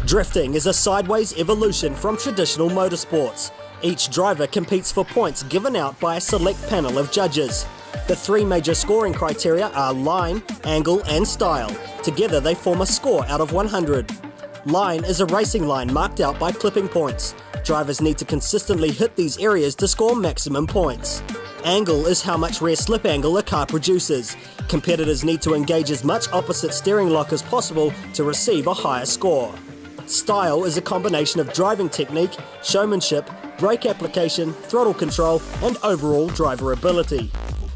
Drifting is a sideways evolution from traditional motorsports. Each driver competes for points given out by a select panel of judges. The three major scoring criteria are line, angle and style. Together they form a score out of 100. Line is a racing line marked out by clipping points. Drivers need to consistently hit these areas to score maximum points. Angle is how much rear slip angle a car produces. Competitors need to engage as much opposite steering lock as possible to receive a higher score. Style is a combination of driving technique, showmanship, brake application, throttle control and overall driver ability.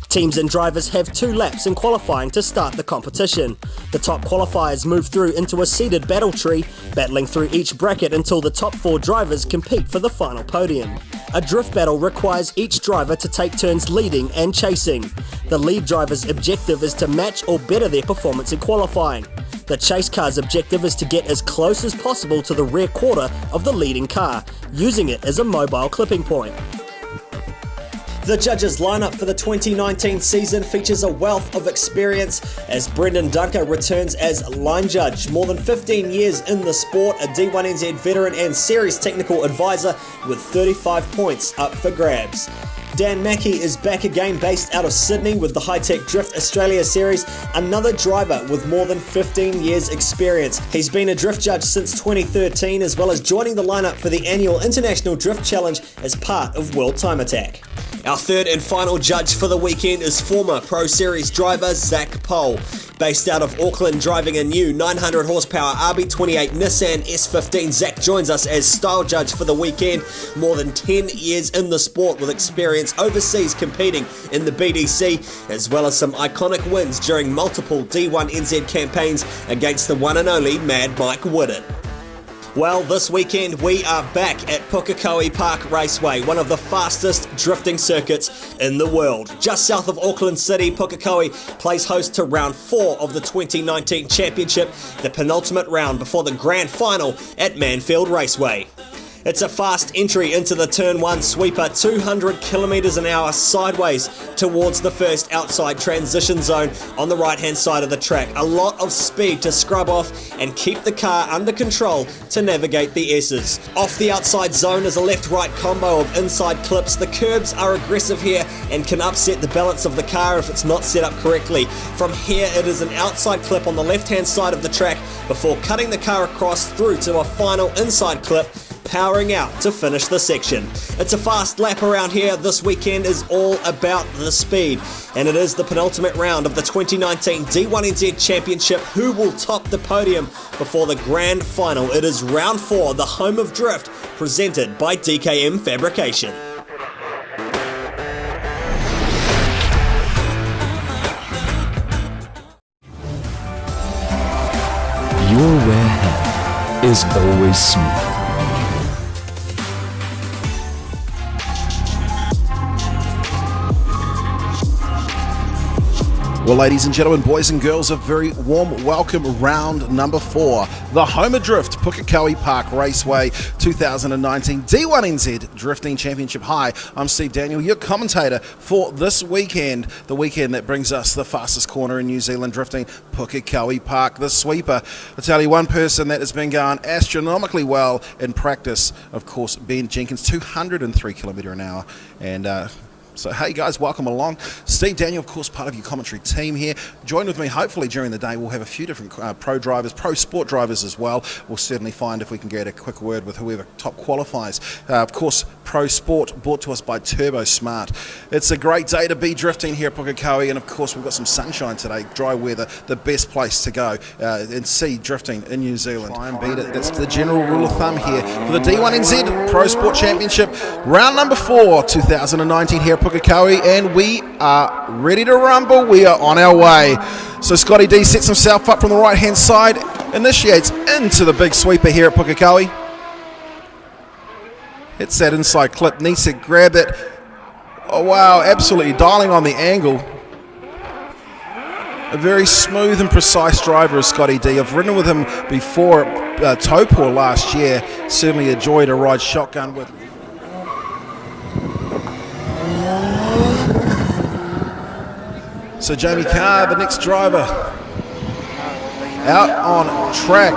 Teams and drivers have 2 laps in qualifying to start the competition. The top qualifiers move through into a seeded battle tree, battling through each bracket until the top 4 drivers compete for the final podium. A drift battle requires each driver to take turns leading and chasing. The lead driver's objective is to match or better their performance in qualifying. The chase car's objective is to get as close as possible to the rear quarter of the leading car, using it as a mobile clipping point. The judges' lineup for the 2019 season features a wealth of experience as Brendan Dunker returns as line judge. More than 15 years in the sport, a D1NZ veteran and series technical advisor with 35 points up for grabs. Dan Mackey is back again, based out of Sydney with the High-Tech Drift Australia Series, another driver with more than 15 years experience. He's been a drift judge since 2013, as well as joining the lineup for the annual International Drift Challenge as part of World Time Attack. Our third and final judge for the weekend is former Pro Series driver Zach Pohl. Based out of Auckland, driving a new 900 horsepower RB28 Nissan S15, Zach joins us as style judge for the weekend. More than 10 years in the sport with experience overseas competing in the BDC, as well as some iconic wins during multiple D1NZ campaigns against the one and only Mad Mike Woodard. Well, this weekend we are back at Pukekohe Park Raceway, one of the fastest drifting circuits in the world. Just south of Auckland City, Pukekohe plays host to round 4 of the 2019 championship, the penultimate round before the grand final at Manfield Raceway. It's a fast entry into the turn 1 sweeper, 200 kilometers an hour sideways towards the first outside transition zone on the right hand side of the track. A lot of speed to scrub off and keep the car under control to navigate the S's. Off the outside zone is a left-right combo of inside clips. The curbs are aggressive here and can upset the balance of the car if it's not set up correctly. From here it is an outside clip on the left hand side of the track before cutting the car across through to a final inside clip, powering out to finish the section. It's a fast lap around here. This weekend is all about the speed, and it is the penultimate round of the 2019 D1NZ Championship. Who will top the podium before the grand final? It is round 4, the home of drift, presented by DKM Fabrication. Your wear hair is always smooth. Well, ladies and gentlemen, boys and girls, a very warm welcome. Round number 4, the home of drift, Pukekohe Park Raceway 2019 D1NZ Drifting Championship. Hi, I'm Steve Daniel, your commentator for this weekend, the weekend that brings us the fastest corner in New Zealand drifting, Pukekohe Park, the sweeper. I'll tell you one person that has been going astronomically well in practice, of course, Ben Jenkins, 203 kilometre an hour, and so hey guys, welcome along. Steve Daniel, of course, part of your commentary team here. Join with me hopefully during the day. We'll have a few different pro drivers, pro sport drivers as well. We'll certainly find if we can get a quick word with whoever top qualifies. Of course, pro sport brought to us by Turbosmart. It's a great day to be drifting here at Pukekohe, and of course we've got some sunshine today, dry weather, the best place to go and see drifting in New Zealand. Try and beat it. That's the general rule of thumb here for the D1NZ Pro Sport Championship, round number 4, 2019 here at Pukekohe, and we are ready to rumble. We are on our way. So Scotty D sets himself up from the right hand side, initiates into the big sweeper here at Pukekohe. Hits that inside clip, needs to grab it. Oh wow, absolutely dialing on the angle. A very smooth and precise driver is Scotty D. I've ridden with him before at Topor last year. Certainly a joy to ride shotgun with. So Jamie Carr, the next driver, out on track.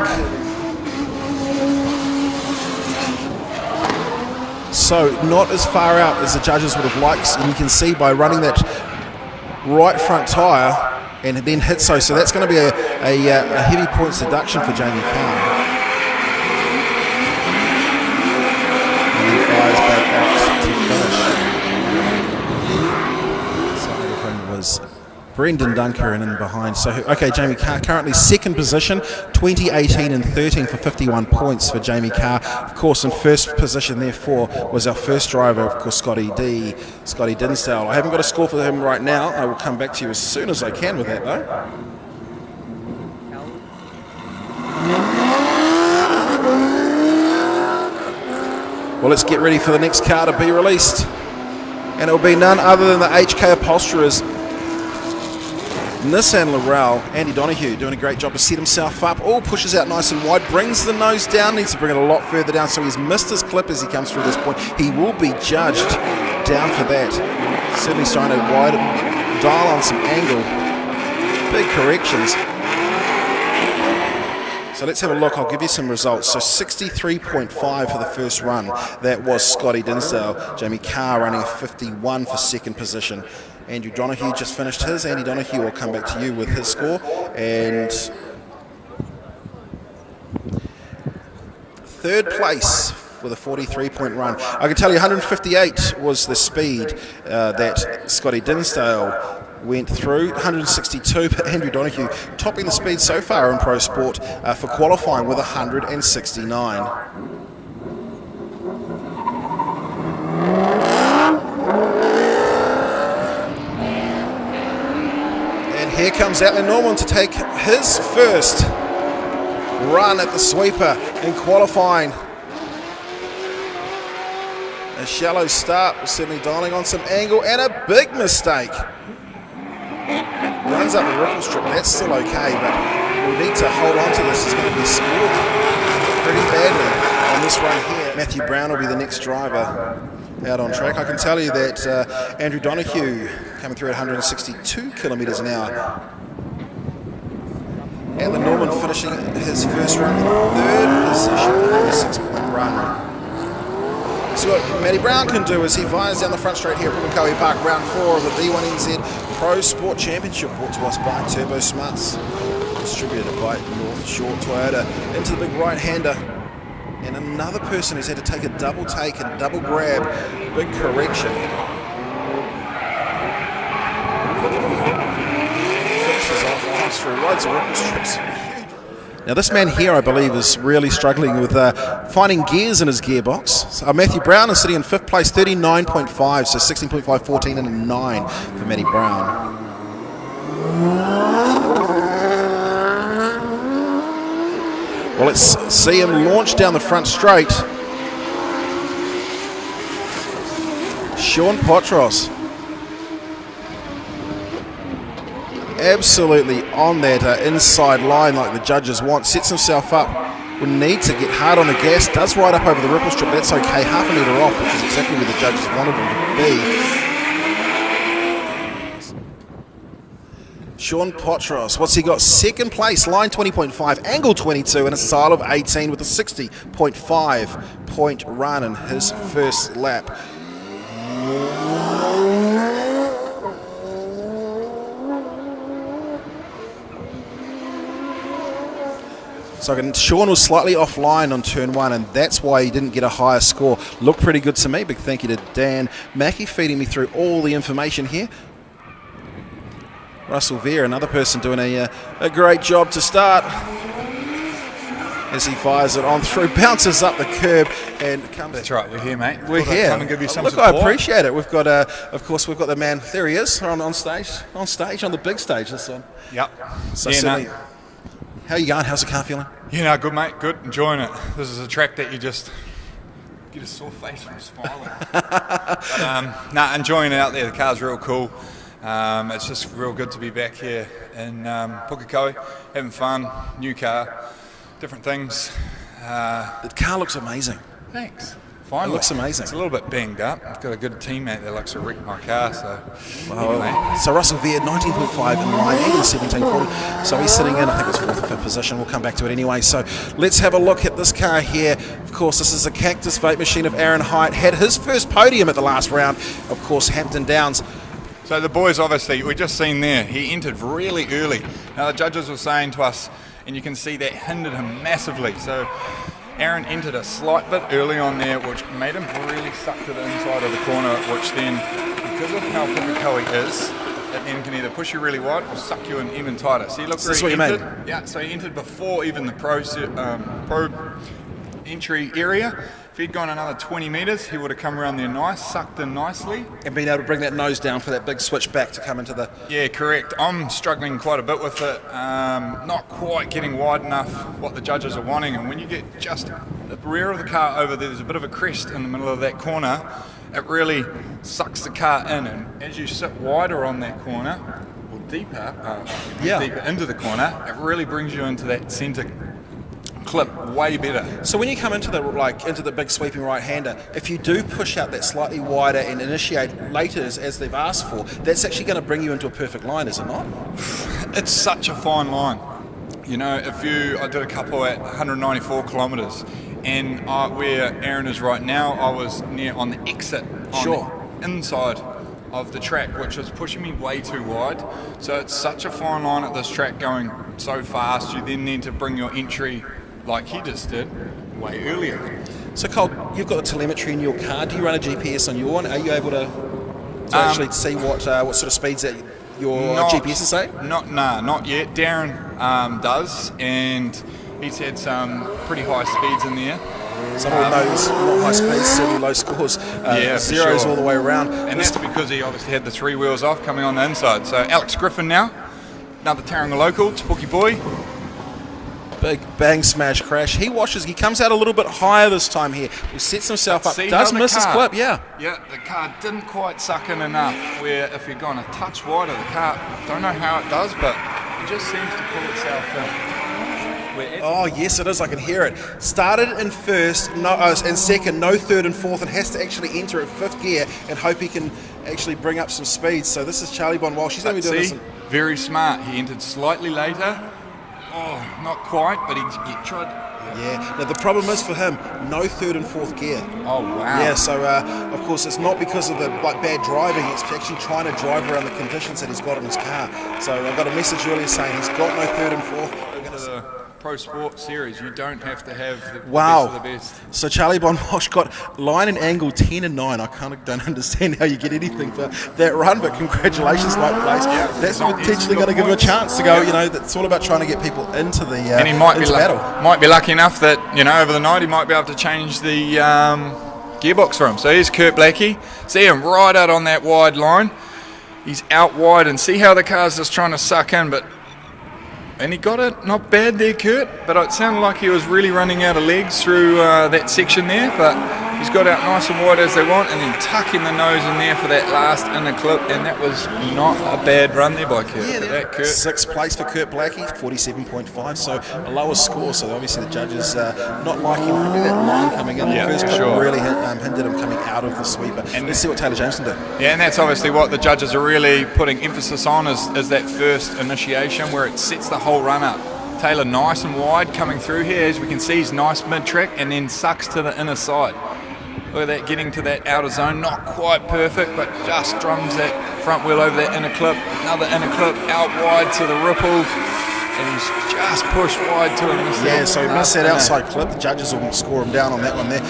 So not as far out as the judges would have liked, and you can see by running that right front tyre and then hit so that's going to be a heavy points deduction for Jamie Carr. And he fires back out to finish. So everything was Brendan Dunker and in behind. So, okay, Jamie Carr currently second position, 20, 18 and 13 for 51 points for Jamie Carr. Of course, in first position, therefore, was our first driver, of course, Scotty Dinsdale. I haven't got a score for him right now. I will come back to you as soon as I can with that, though. Well, let's get ready for the next car to be released. And it will be none other than the HK upholsterers, Nissan Laurel. Andy Donoghue doing a great job to set himself up. All pushes out nice and wide, brings the nose down, needs to bring it a lot further down, so he's missed his clip as he comes through this point. He will be judged down for that. Certainly starting to wide dial on some angle. Big corrections. So let's have a look. I'll give you some results. So 63.5 for the first run. That was Scotty Dinsdale. Jamie Carr running a 51 for second position. Andrew Donoghue just finished his. Andy Donoghue will come back to you with his score. And third place with a 43-point run. I can tell you 158 was the speed that Scotty Dinsdale went through. 162, but Andrew Donoghue topping the speed so far in Pro Sport for qualifying with 169. Here comes Atlan Norman to take his first run at the sweeper in qualifying. A shallow start, certainly dialing on some angle, and a big mistake. Runs up the ripple strip, that's still okay, but we'll need to hold on to this. It's going to be scored pretty badly on this run here. Matthew Brown will be the next driver out on track. I can tell you that Andrew Donoghue coming through at 162 kilometres an hour. Atlan Norman finishing his first run in third position with a 6-point run. So what Matty Brown can do is he fires down the front straight here at Pukekohe Park, round 4 of the D1NZ Pro Sport Championship, brought to us by Turbosmart, distributed by North Shore Toyota. Into the big right-hander. And another person who's had to take a double take and double grab. Big correction. Finishes off through loads of ripple strips. Now this man here, I believe, is really struggling with finding gears in his gearbox. So, Matthew Brown is sitting in 5th place, 39.5, so 16.5, 14 and a 9 for Matty Brown. Well, let's see him launch down the front straight. Sean Potros. Absolutely on that inside line like the judges want. Sets himself up. Will need to get hard on the gas. Does ride up over the ripple strip. That's okay. Half a metre off, which is exactly where the judges wanted him to be. Sean Potros, what's he got? Second place, line 20.5, angle 22, and a style of 18 with a 60.5 point run in his first lap. So Sean was slightly offline on turn 1, and that's why he didn't get a higher score. Looked pretty good to me. Big thank you to Dan Mackey feeding me through all the information here. Russell Veer, another person doing a great job to start. As he fires it on through, bounces up the curb and comes. That's right, we're here, mate. We're here. Come and give you some Look, support. I appreciate it. We've got, of course, we've got the man. There he is, on stage, on the big stage. This one. Yep. So yeah, certainly. How are you going? How's the car feeling? Yeah, no, good, mate. Good. Enjoying it. This is a track that you just get a sore face from smiling. But, enjoying it out there. The car's real cool. It's just real good to be back here in Pukekohe, having fun, new car, different things. The car looks amazing. Thanks. It looks amazing. It's a little bit banged up. I've got a good teammate that likes to wreck my car, so So Russell Veer, 19.5 in line, and 17.40. So he's sitting in, I think it's 4th or 5th position. We'll come back to it anyway. So let's have a look at this car here. Of course, this is a Cactus Vape machine of Aaron Haight. Had his first podium at the last round. Of course, Hampton Downs. So the boys, obviously, we just seen there, he entered really early. Now the judges were saying to us, and you can see that hindered him massively. So Aaron entered a slight bit early on there, which made him really suck to the inside of the corner, which then, because of how Pukekohe is, it then can either push you really wide or suck you in even tighter. See, look where he entered. Yeah, so he entered before even the pro entry area. If he'd gone another 20 metres, he would have come around there nice, sucked in nicely. And been able to bring that nose down for that big switch back to come into the... Yeah, correct. I'm struggling quite a bit with it. Not quite getting wide enough what the judges are wanting. And when you get just the rear of the car over there, there's a bit of a crest in the middle of that corner. It really sucks the car in. And as you sit wider on that corner, or deeper into the corner, it really brings you into that centre clip way better. So when you come into the big sweeping right-hander, if you do push out that slightly wider and initiate later as they've asked for, that's actually going to bring you into a perfect line, is it not? It's such a fine line. You know, I did a couple at 194 kilometres, and where Aaron is right now, I was near on the exit on the inside of the track, which was pushing me way too wide. So it's such a fine line at this track going so fast. You then need to bring your entry, like he just did, way earlier. So Cole, you've got the telemetry in your car. Do you run a GPS on your one? Are you able to actually see what sort of speeds that your GPS is saying? Not yet. Darren does, and he's had some pretty high speeds in there. Someone knows not high speeds, certainly low scores. Zeros all the way around. And that's because he obviously had the 3 wheels off coming on the inside. So Alex Griffin now, another Tauranga local, Te boy. Big bang smash crash. He comes out a little bit higher this time here. He sets himself up, does miss his clip, Yeah, the car didn't quite suck in enough, where if you're going a touch wider, the car, don't know how it does, but it just seems to pull itself in. Oh yes, it is. I can hear it. Started in first, and second, no third and fourth, and has to actually enter at 5th gear and hope he can actually bring up some speed. So this is Charlie Bon Walsh. He's going to be doing this. Very smart. He entered slightly later. Oh, not quite, but he tried. Yeah. Now the problem is for him, no 3rd and 4th gear. Oh wow. Yeah. So of course it's not because of the bad driving. It's actually trying to drive around the conditions that he's got in his car. So I got a message earlier saying he's got no 3rd and 4th. Pro Sport Series, you don't have to have the wow. best of the best. So Charlie Bon Walsh got line and angle 10 and 9. I kind of don't understand how you get anything for that run, but congratulations, like place. Yeah, that's potentially going to give him a chance to go. You know, it's all about trying to get people into the and he might be battle. Might be lucky enough that over the night he might be able to change the gearbox for him. So here's Kurt Blackie. See him right out on that wide line. He's out wide, and see how the car's just trying to suck in, and he got it, not bad there, Kurt, but it sounded like he was really running out of legs through that section there, but he's got out nice and wide as they want, and then tucking the nose in there for that last inner clip, and that was not a bad run there by Kurt. Yeah, that Kurt. 6th place for Kurt Blackie, 47.5, so a lower score, so obviously the judges not liking that line coming in. Yeah, the first sure. really hindered him coming out of the sweeper. And let's see what Taylor Jameson did. Yeah, and that's obviously what the judges are really putting emphasis on is that first initiation where it sets the whole run up. Taylor nice and wide coming through here, as we can see he's nice mid-track and then sucks to the inner side. Look at that, getting to that outer zone, not quite perfect, but just drums that front wheel over that inner clip, another inner clip out wide to the ripple, and he's just pushed wide to him. Yeah, so he missed that outside clip. The judges will score him down on that one there.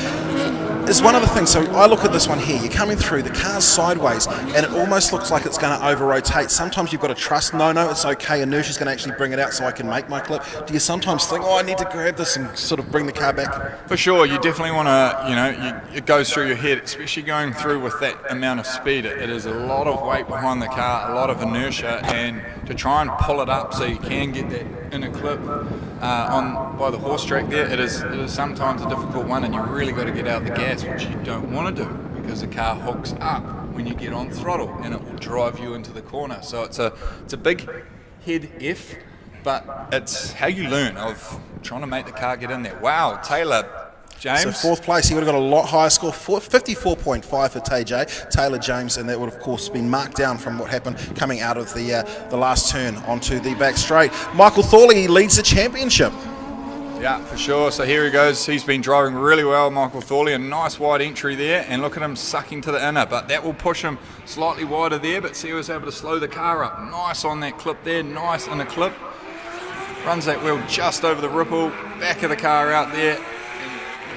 There's one other thing, so I look at this one here, you're coming through, the car's sideways, and it almost looks like it's going to over-rotate. Sometimes you've got to trust, no, it's okay, inertia's going to actually bring it out so I can make my clip. Do you sometimes think, I need to grab this and sort of bring the car back? For sure, you definitely want to, it goes through your head, especially going through with that amount of speed. It is a lot of weight behind the car, a lot of inertia, and to try and pull it up so you can get that inner clip by the horse track there, it is sometimes a difficult one, and you really got to get out the gas, which you don't want to do because the car hooks up when you get on throttle and it will drive you into the corner. So it's a big head F, but it's how you learn of trying to make the car get in there. Wow, Taylor James. So fourth place, he would have got a lot higher score, 54.5 for Taylor James, and that would have, of course, been marked down from what happened coming out of the last turn onto the back straight. Michael Thorley leads the championship. Yeah, for sure. So here he goes. He's been driving really well, Michael Thorley. A nice wide entry there, and look at him sucking to the inner, but that will push him slightly wider there, but see, he was able to slow the car up. Nice on that clip there, nice in the clip. Runs that wheel just over the ripple, back of the car out there.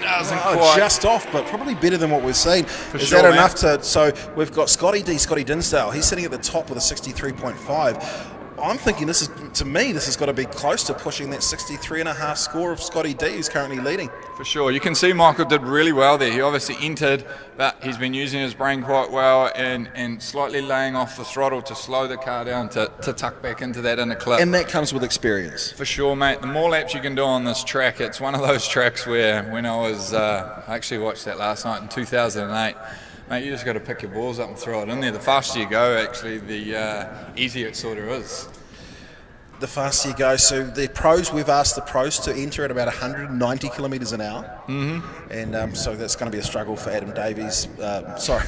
Doesn't quite. Just off, but probably better than what we've seen. Is sure, that enough to... So we've got Scotty Dinsdale. He's sitting at the top with a 63.5. I'm thinking this has got to be close to pushing that 63.5 score of Scotty D, who's currently leading. For sure. You can see Michael did really well there. He obviously entered, but he's been using his brain quite well and slightly laying off the throttle to slow the car down to tuck back into that inner clip. And that comes with experience. For sure, mate. The more laps you can do on this track, it's one of those tracks where when I was, I actually watched that last night in 2008, mate, you just got to pick your balls up and throw it in there. The faster you go, actually, the easier it sort of is. The faster you go. So the pros, we've asked the pros to enter at about 190 kilometres an hour. Mm-hmm. And so that's going to be a struggle for Adam Davies. Sorry.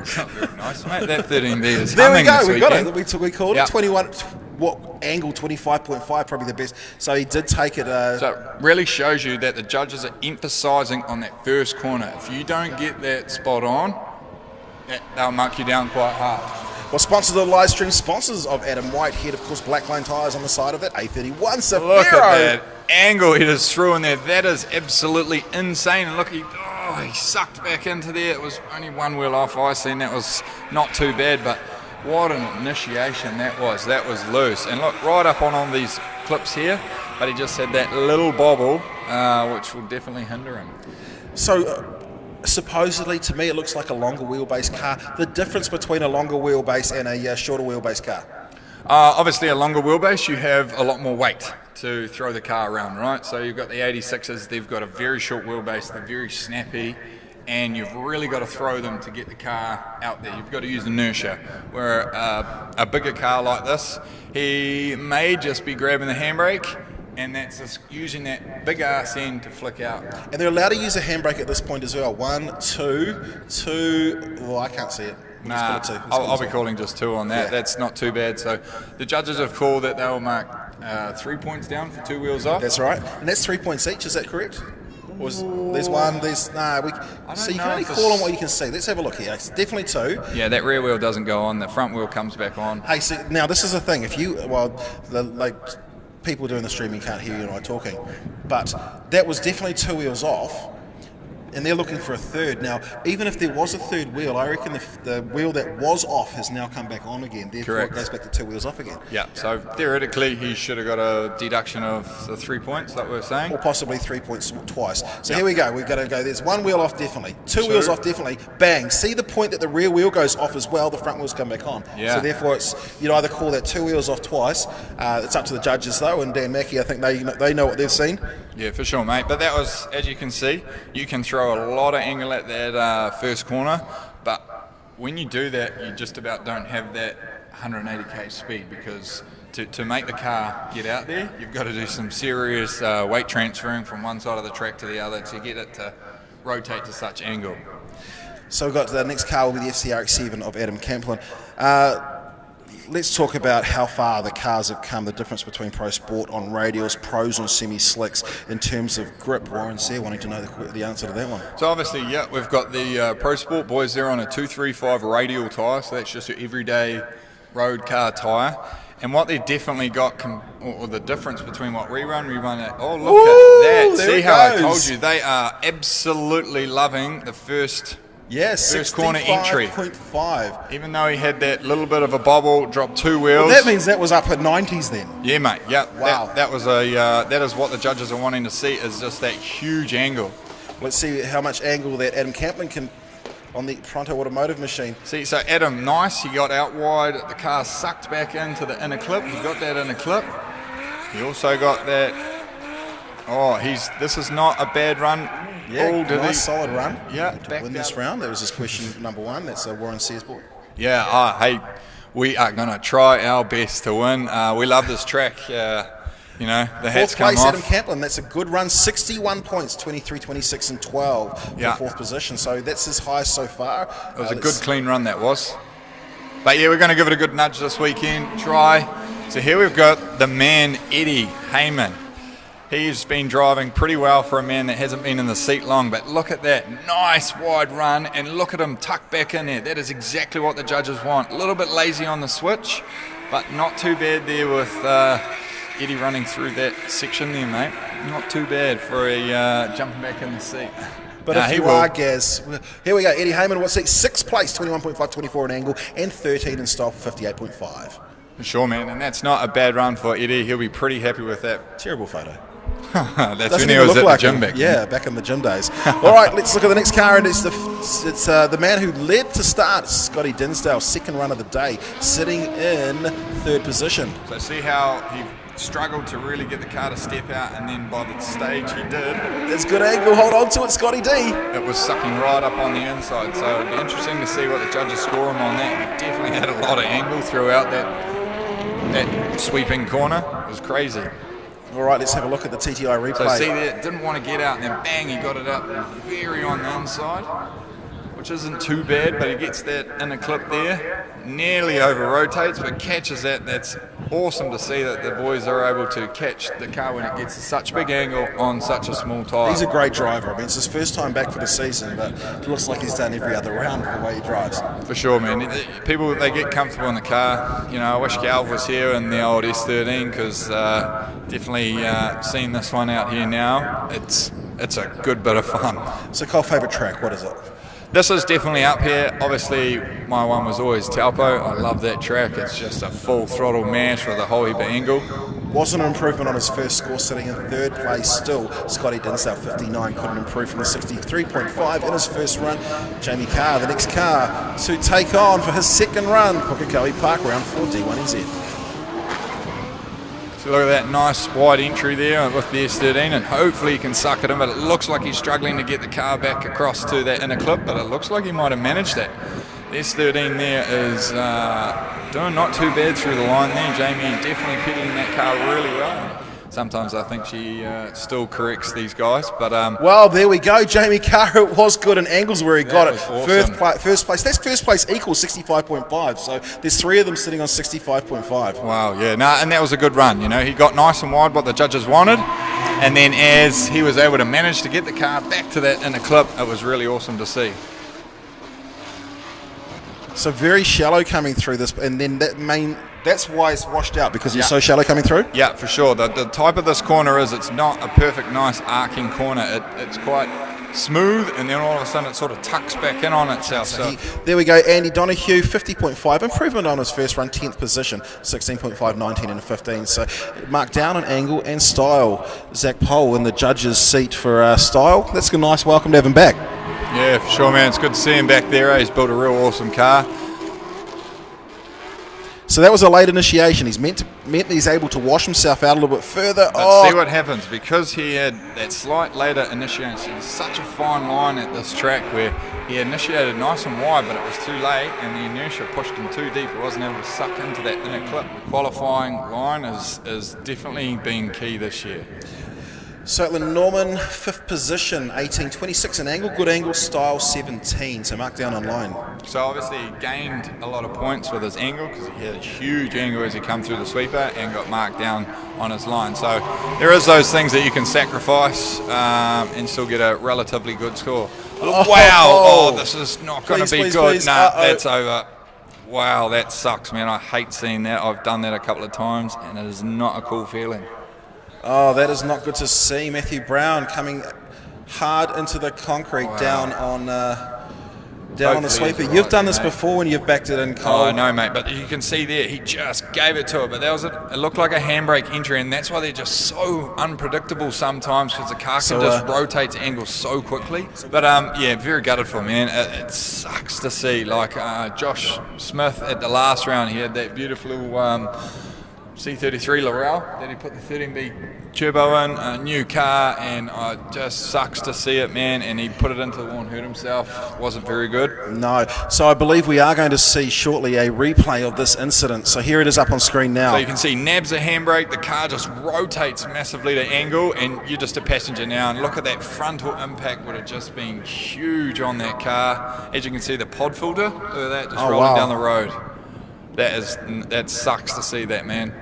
It's not very nice, mate. That 13 there is there we go. We got it. We called yep. it 21. What angle? 25.5, probably the best. So he did take it. So it really shows you that the judges are emphasising on that first corner. If you don't get that spot on, they'll mark you down quite hard. Well, sponsors of the live stream, sponsors of Adam Whitehead, of course, Blacklion Tyres on the side of it, A31 Safiro. Look at that angle he just threw in there. That is absolutely insane. And look, he sucked back into there. It was only one wheel off. I seen that was not too bad, but what an initiation that was. That was loose. And look, right up on these clips here, but he just had that little bobble, which will definitely hinder him. So, supposedly, to me, it looks like a longer wheelbase car. The difference between a longer wheelbase and a shorter wheelbase car? Obviously, a longer wheelbase, you have a lot more weight to throw the car around, right? So you've got the 86s, they've got a very short wheelbase, they're very snappy, and you've really got to throw them to get the car out there. You've got to use inertia. Where a bigger car like this, he may just be grabbing the handbrake, and that's just using that big arse end to flick out. And they're allowed to use a handbrake at this point as well. 1, 2. Well, I can't see it. Nah, I'll be calling just 2 on that. Yeah. That's not too bad. So the judges have called that they'll mark 3 points down for 2 wheels off. That's right. And that's 3 points each, is that correct? There's one, so you can only call on what you can see. Let's have a look here. It's definitely 2. Yeah, that rear wheel doesn't go on. The front wheel comes back on. Hey, see, now this is the thing. People doing the streaming can't hear you and I talking, but that was definitely 2 wheels off, and they're looking for a third. Now, even if there was a third wheel, I reckon the wheel that was off has now come back on again. Therefore, correct. It goes back to 2 wheels off again. Yeah, so theoretically, he should have got a deduction of the 3 points, like we were saying. Or possibly 3 points twice. So Here we go. We've got to go. There's 1 wheel off, definitely. 2 wheels off, definitely. Bang. See the point that the rear wheel goes off as well, the front wheels come back on. Yeah. So therefore, you'd either call that 2 wheels off twice. It's up to the judges, though, and Dan Mackey, I think they know what they've seen. Yeah, for sure, mate. But that was, as you can see, you can throw a lot of angle at that first corner, but when you do that, you just about don't have that 180k speed, because to make the car get out there, you've got to do some serious weight transferring from one side of the track to the other to get it to rotate to such angle. So we've got the next car will be the FCRX7 of Adam Camplin. Let's talk about how far the cars have come, the difference between Pro Sport on radials, Pros on semi-slicks in terms of grip. Warren's there wanting to know the answer to that one. So obviously, yeah, we've got the Pro Sport boys there on a 235 radial tyre, so that's just your everyday road car tyre. And what they've definitely got, or the difference between what we run at, oh look at that, see how I told you, they are absolutely loving the first corner entry. 65.5. Even though he had that little bit of a bobble, dropped 2 wheels. Well, that means that was up at 90s then. Yeah, mate. Yeah. Wow. That was that is what the judges are wanting to see, is just that huge angle. Let's see how much angle that Adam Camplin can on the Pronto Automotive machine. See, so Adam, nice. He got out wide. The car sucked back into the inner clip. He got that inner clip. He also got that. Oh, this is not a bad run. Yeah, nice solid run. Yeah, to win this round. That was his question number 1. That's Warren Searsboard. Yeah, hey, we are going to try our best to win. We love this track. You know, the hats Fourth come place, off. Adam Caplin. That's a good run. 61 points, 23, 26, and 12 for Yeah. fourth position. So that's his highest so far. It was a good, clean run, that was. But yeah, we're going to give it a good nudge this weekend. Try. So here we've got the man, Eddie Heyman. He's been driving pretty well for a man that hasn't been in the seat long, but look at that nice wide run, and look at him tuck back in there. That is exactly what the judges want. A little bit lazy on the switch, but not too bad there with Eddie running through that section there, mate. Not too bad for a jumping back in the seat. But if you are, Gaz, here we go. Eddie Heyman, what's he? 6th place, 21.5, 24 in angle, and 13 in style for 58.5. Sure, man, and that's not a bad run for Eddie. He'll be pretty happy with that. Terrible photo. That's Doesn't when he even was look at like the gym him. back then. Yeah, back in the gym days. All right, let's look at the next car, and it's the man who led to start, Scotty Dinsdale, second run of the day, sitting in 3rd position. So see how he struggled to really get the car to step out, and then by the stage he did, It's good angle. Hold on to it, Scotty D. it was sucking right up on the inside. So it'd be interesting to see what the judges score him on that. He definitely had a lot of angle throughout that sweeping corner. It was crazy. All right, let's have a look at the TTI replay. So see there, didn't want to get out, and then bang, he got it up very on the inside, which isn't too bad, but he gets that in a clip there, nearly over rotates, but catches that. That's awesome to see that the boys are able to catch the car when it gets such big angle on such a small tyre. He's a great driver. I mean, it's his first time back for the season, but it looks like he's done every other round with the way he drives. For sure, man. People, they get comfortable in the car. You know, I wish Galv was here in the old S13, because definitely seeing this one out here now, it's a good bit of fun. So, Cole, favourite track, what is it? This is definitely up here. Obviously, my one was always Taupo. I love that track. It's just a full throttle mash with a whole heap of angle. Wasn't an improvement on his first score, sitting in 3rd place still. Scotty Dinsdale, 59, couldn't improve from the 63.5 in his first run. Jamie Carr, the next car to take on for his second run, Pukekohe Park, round 4, D1NZ. So look at that nice wide entry there with the S13, and hopefully he can suck it in, but it looks like he's struggling to get the car back across to that inner clip, but it looks like he might have managed that. The S13 there is doing not too bad through the line there. Jamie definitely pedaling that car really well. Sometimes I think she still corrects these guys, but Well, there we go. Jamie Carr, it was good in angles where he got it. was awesome. First place. That's first place equals 65.5. So there's 3 of them sitting on 65.5. wow, yeah, and that was a good run. You know, he got nice and wide, what the judges wanted, and then as he was able to manage to get the car back to that inner clip, it was really awesome to see. So very shallow coming through this, and then that's why it's washed out, because it's so shallow coming through. Yeah, for sure. The type of this corner is it's not a perfect, nice arcing corner. It's quite smooth, and then all of a sudden it sort of tucks back in on itself. So There we go. Andy Donoghue, 50.5, improvement on his first run, 10th position, 16.5, 19 and 15. So marked down on angle and style. Zach Pohl in the judge's seat for style. That's a nice welcome to have him back. yeah, for sure, man. It's good to see him back there. He's built a real awesome car. So that was a late initiation. He's meant he's able to wash himself out a little bit further. But see what happens, because he had that slight later initiation. It's such a fine line at this track where he initiated nice and wide, but it was too late, and the inertia pushed him too deep. He wasn't able to suck into that inner clip. The qualifying line is definitely been key this year. So Norman, 5th position, 18, 26 in angle, good angle, style 17. So marked down on line. So obviously he gained a lot of points with his angle, because he had a huge angle as he come through the sweeper and got marked down on his line. So there is those things that you can sacrifice and still get a relatively good score. Wow! This is not going to be Please, good. please. Nah, that's over. Wow, that sucks, man. I hate seeing that. I've done that a couple of times, and it is not a cool feeling. Oh, that is not good to see. Matthew Brown coming hard into the concrete down on the sweeper. he's You've right done there, this mate. before when you've backed it in, Cole. Oh, no, mate, but you can see there, he just gave it to it, but it looked like a handbrake entry, and that's why they're just so unpredictable sometimes, because the car can just rotate to angles so quickly. But, yeah, very gutted for him, man. It sucks to see. Like Josh Smith at the last round, he had that beautiful C33 Laurel that he put the 13B turbo in, a new car, and it just sucks to see it, man. And he put it into the wall and hurt himself. Wasn't very good. No. So I believe we are going to see shortly a replay of this incident. So here it is up on screen now. So you can see nabs a handbrake, the car just rotates massively to angle, and you're just a passenger now. And look at that frontal impact, would have just been huge on that car. As you can see, the pod filter, look at that, just rolling down the road. That sucks to see that, man.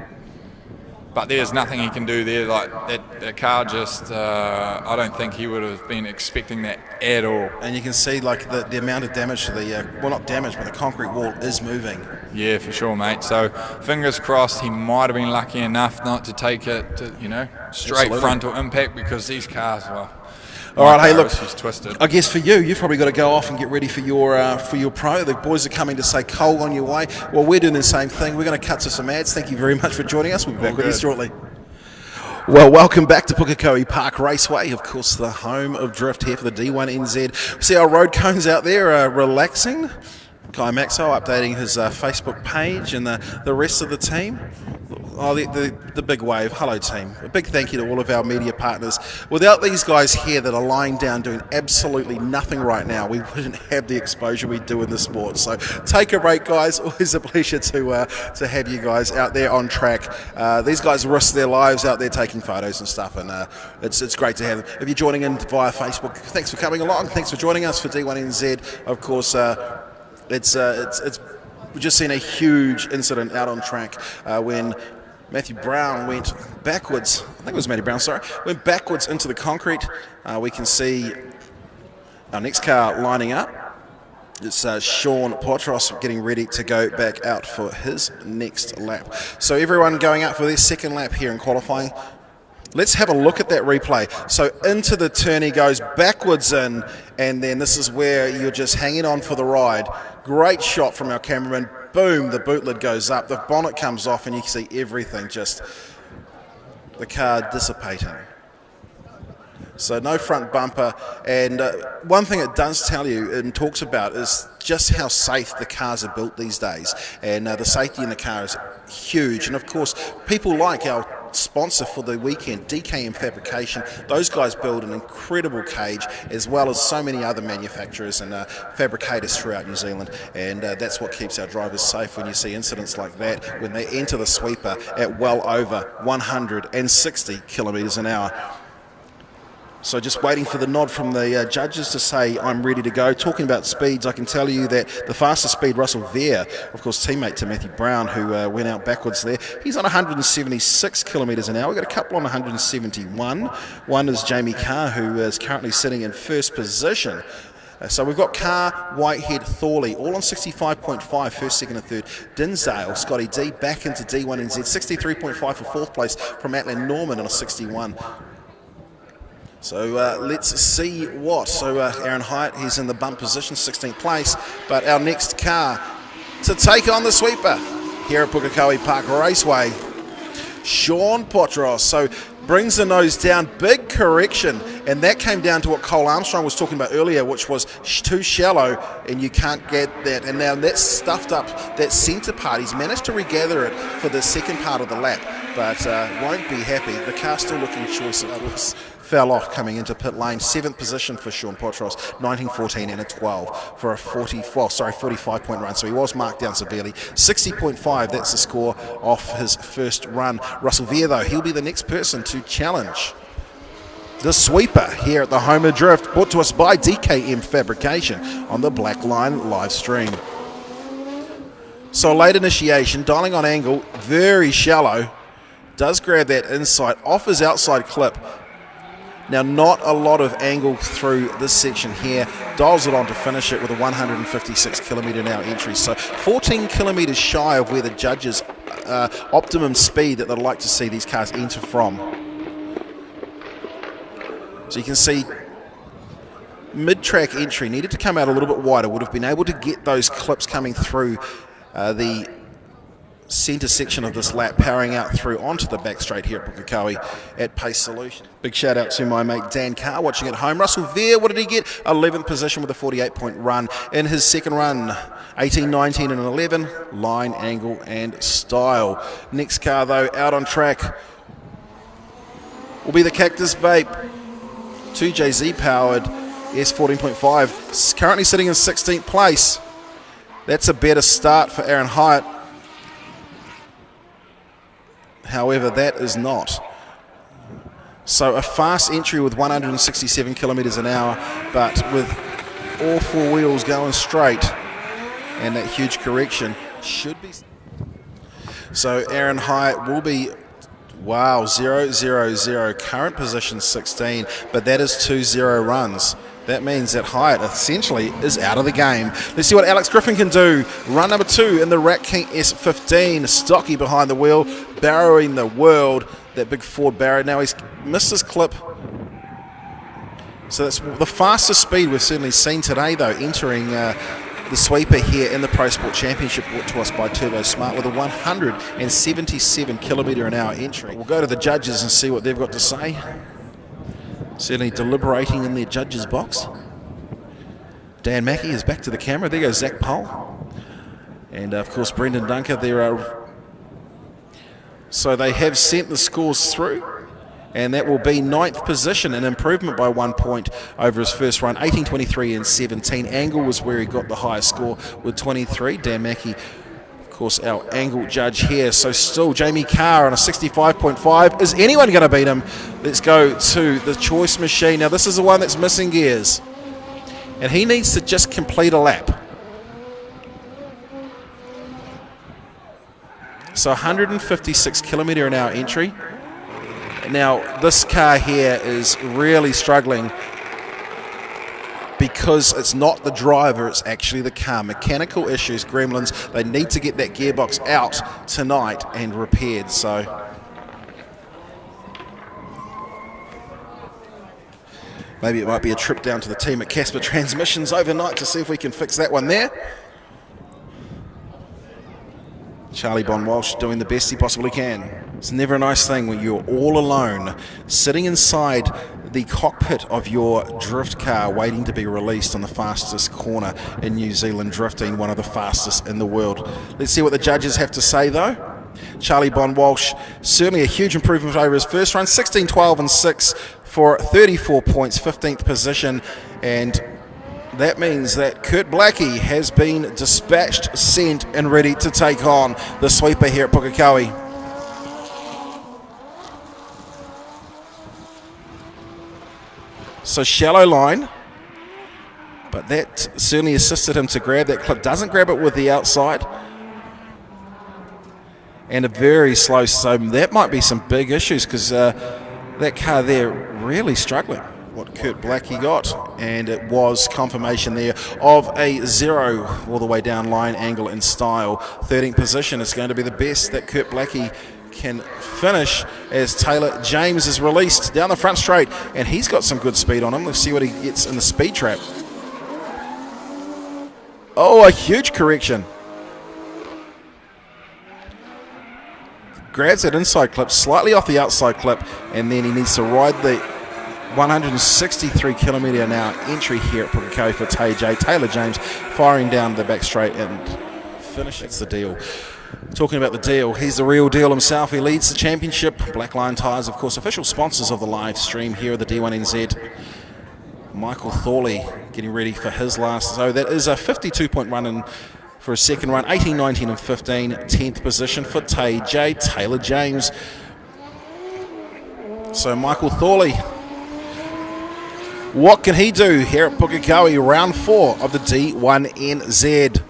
But there's nothing he can do there. Like that, the car just, I don't think he would have been expecting that at all. And you can see like the amount of damage to the, well, not damage, but the concrete wall is moving. Yeah, for sure, mate. So fingers crossed he might have been lucky enough not to take it to, straight frontal impact, because these cars, well, all right, hey, look, she's twisted. I guess for you've probably got to go off and get ready for your pro. The boys are coming to say Cole on your way. Well, we're doing the same thing. We're going to cut to some ads. Thank you very much for joining us. We'll be back with you shortly. Well, welcome back to Pukekohe Park Raceway, of course, the home of drift here for the D1NZ. See our road cones out there relaxing. Guy Maxwell updating his Facebook page, and the rest of the team. Oh, the big wave. Hello, team. A big thank you to all of our media partners. Without these guys here that are lying down doing absolutely nothing right now, we wouldn't have the exposure we do in the sport. So take a break, guys. Always a pleasure to have you guys out there on track. These guys risk their lives out there taking photos and stuff, and it's great to have them. If you're joining in via Facebook, thanks for coming along. Thanks for joining us for D1NZ. Of course, we've just seen a huge incident out on track when Matthew Brown went backwards. I think it was Matthew Brown, sorry. Went backwards into the concrete. We can see our next car lining up. It's Sean Potros getting ready to go back out for his next lap. So everyone going out for their second lap here in qualifying. Let's have a look at that replay. So into the turn he goes, backwards in, and then this is where you're just hanging on for the ride. Great shot from our cameraman. Boom, the boot lid goes up, the bonnet comes off, and you can see everything, just the car dissipating. So no front bumper, and one thing it does tell you and talks about is just how safe the cars are built these days, and the safety in the car is huge. And of course, people like our sponsor for the weekend, DKM Fabrication, those guys build an incredible cage, as well as so many other manufacturers and fabricators throughout New Zealand, and that's what keeps our drivers safe when you see incidents like that, when they enter the sweeper at well over 160 kilometres an hour. So just waiting for the nod from the judges to say I'm ready to go. Talking about speeds, I can tell you that the fastest speed, Russell Vere, of course teammate to Matthew Brown, who went out backwards there, he's on 176 kilometres an hour. We've got a couple on 171. One is Jamie Carr, who is currently sitting in first position. So we've got Carr, Whitehead, Thorley, all on 65.5, first, second and third. Dinsdale, Scotty D, back into D1NZ, 63.5 for fourth place from Auckland, Norman on a 61. So let's see what. So Aaron Hyatt, he's in the bump position, 16th place. But our next car to take on the sweeper here at Pukekohe Park Raceway, Sean Potros. So brings the nose down, big correction. And that came down to what Cole Armstrong was talking about earlier, which was too shallow and you can't get that. And now that's stuffed up that centre part. He's managed to regather it for the second part of the lap, but won't be happy. The car's still looking choice, of course. Fell off coming into pit lane. 7th position for Sean Potros, 19.14 and a 12 for a 45-point run. So he was marked down severely. 60.5, that's the score off his first run. Russell Vere, though, he'll be the next person to challenge the sweeper here at the home of drift, brought to us by DKM Fabrication on the Blacklion Live-Stream. So late initiation, dialing on angle, very shallow. Does grab that inside, off his outside clip. Now, not a lot of angle through this section here. Dials it on to finish it with a 156 kilometre an hour entry. So 14 kilometres shy of where the judges' optimum speed that they'd like to see these cars enter from. So you can see mid-track entry needed to come out a little bit wider. Would have been able to get those clips coming through the centre section of this lap, powering out through onto the back straight here at Pukekohe at Pace Solution. Big shout out to my mate Dan Carr watching at home. Russell Veer, what did he get? 11th position with a 48-point run in his second run. 18, 19 and 11, line, angle and style. Next car though, out on track, will be the Cactus Vape 2JZ powered S14.5, currently sitting in 16th place. That's a better start for Aaron Hyatt. However, that is not. So a fast entry with 167 kilometres an hour, but with all four wheels going straight and that huge correction should be. So Aaron Hyatt will be, wow, 0-0-0, current position 16, but that is 2-0 runs. That means that Hyatt essentially is out of the game. Let's see what Alex Griffin can do. Run number 2 in the Rat King S15. Stocky behind the wheel, barrowing the world. That big Ford barrow. Now he's missed his clip. So that's the fastest speed we've certainly seen today, though, entering the sweeper here in the Pro Sport Championship, brought to us by Turbosmart with a 177 kilometre an hour entry. We'll go to the judges and see what they've got to say. Certainly deliberating in their judges box. Dan Mackey is back to the camera. There goes Zach Pohl. And of course Brendan Dunker. So they have sent the scores through. And that will be 9th position, an improvement by 1 point over his first run. 18, 23 and 17. Angle was where he got the highest score with 23. Dan Mackey, of course, our angle judge here. So still Jamie Carr on a 65.5. Is anyone going to beat him? Let's go to the choice machine. Now this is the one that's missing gears. And he needs to just complete a lap. So 156 kilometre an hour entry. Now this car here is really struggling because it's not the driver, it's actually the car. Mechanical issues, gremlins. They need to get that gearbox out tonight and repaired. So maybe it might be a trip down to the team at Casper Transmissions overnight to see if we can fix that one there. Charlie Bon Walsh doing the best he possibly can. It's never a nice thing when you're all alone, sitting inside the cockpit of your drift car waiting to be released on the fastest corner in New Zealand drifting, one of the fastest in the world. Let's see what the judges have to say though. Charlie Bon Walsh, certainly a huge improvement over his first run, 16, 12 and 6 for 34 points, 15th position, and that means that Kurt Blackie has been dispatched, sent and ready to take on the sweeper here at Pukekohe. So shallow line, but that certainly assisted him to grab that clip. Doesn't grab it with the outside. And a very slow, so that might be some big issues because that car there really struggling. What Kurt Blackie got, and it was confirmation there of a 0 all the way down line, angle and style. 13th position is going to be the best that Kurt Blackie can finish as Taylor James is released down the front straight, and he's got some good speed on him. Let's see what he gets in the speed trap. Oh, a huge correction. Grabs that inside clip, slightly off the outside clip, and then he needs to ride the 163 kilometre an hour entry here at Pukekohe for Taylor James, firing down the back straight and finish. That's the deal. Talking about the deal, he's the real deal himself. He leads the championship. Blacklion Tyres, of course, official sponsors of the live stream here at the D1NZ. Michael Thorley getting ready for his last. So that is a 52-point run in for his second run. 18, 19 and 15. 10th position for Taylor James. So Michael Thorley, what can he do here at Pukekohe, round 4 of the D1NZ?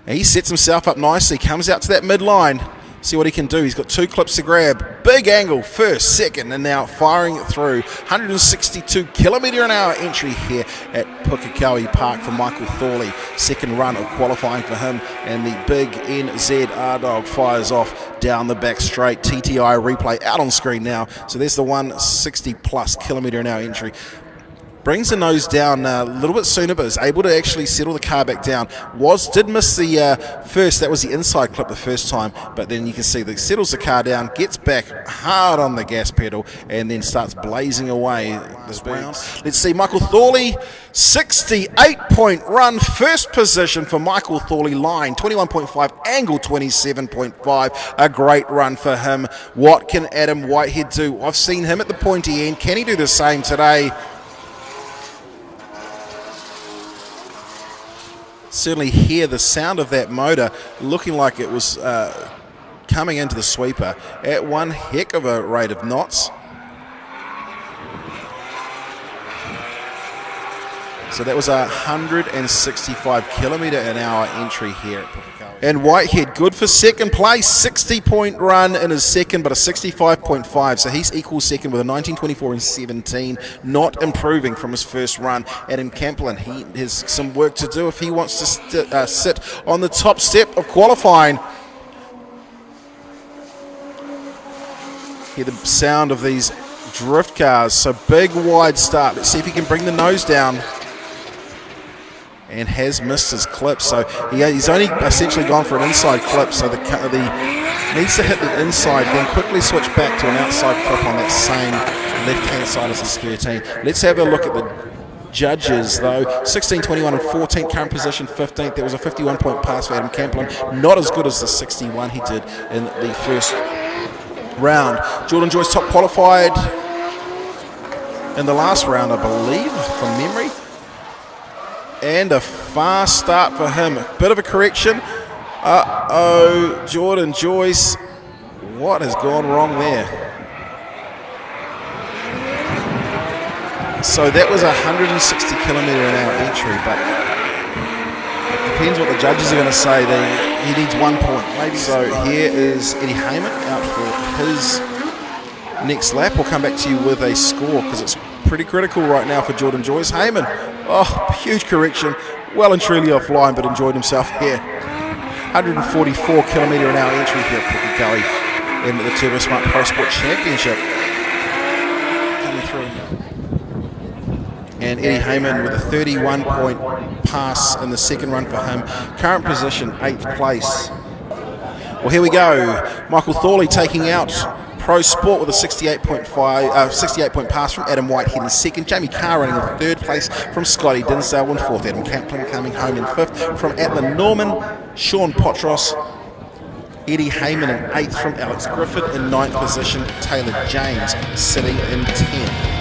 And he sets himself up nicely, comes out to that midline. See what he can do. He's got 2 clips to grab. Big angle, first, second, and now firing it through. 162 kilometre an hour entry here at Pukekohe Park for Michael Thorley. Second run of qualifying for him, and the big NZ R-Dog fires off down the back straight. TTI replay out on screen now. So there's the 160 plus kilometre an hour entry. brings the nose down a little bit sooner, but is able to actually settle the car back down. Did miss the first, that was the inside clip the first time, but then you can see that settles the car down, gets back hard on the gas pedal, and then starts blazing away this round. Let's see, Michael Thorley, 68-point run, first position for Michael Thorley, line 21.5, angle 27.5, a great run for him. What can Adam Whitehead do? I've seen him at the pointy end. Can he do the same today? Certainly hear the sound of that motor looking like it was coming into the sweeper at one heck of a rate of knots. So that was a 165km/h entry here at Pukekohe. And Whitehead, good for second place, 60-point run in his second, but a 65.5. So he's equal second with a 19.24 and 17, not improving from his first run. Adam Camplin, he has some work to do if he wants to sit on the top step of qualifying. Hear the sound of these drift cars. So big wide start. Let's see if he can bring the nose down. And has missed his clip, so he's only essentially gone for an inside clip, so the needs to hit the inside, then quickly switch back to an outside clip on that same left-hand side as his 13. Let's have a look at the judges, though. 16, 21, and 14, current position 15th. There was a 51-point pass for Adam Camplin, not as good as the 61 he did in the first round. Jordan Joyce top qualified in the last round, I believe, from memory. And a fast start for him. A bit of a correction. Jordan Joyce. What has gone wrong there? So that was a 160km/h entry, but it depends what the judges are going to say. He needs 1 point. Maybe. So here is Eddie Heyman out for his next lap. We'll come back to you with a score because it's pretty critical right now for Jordan Joyce. Heyman, huge correction, well and truly offline, but enjoyed himself here. 144km/h entry here at Pukekohe in the Turbosmart Pro Sport Championship. Coming through. And Eddie Heyman with a 31-point pass in the second run for him. Current position, 8th place. Well, here we go. Michael Thorley taking out Pro Sport with a 68-point pass from Adam Whitehead in second. Jamie Carr running in third place from Scotty Dinsdale in fourth. Adam Camplin coming home in fifth from Atlan Norman. Sean Potros, Eddie Heyman in eighth from Alex Griffith in ninth position. Taylor James sitting in 10th.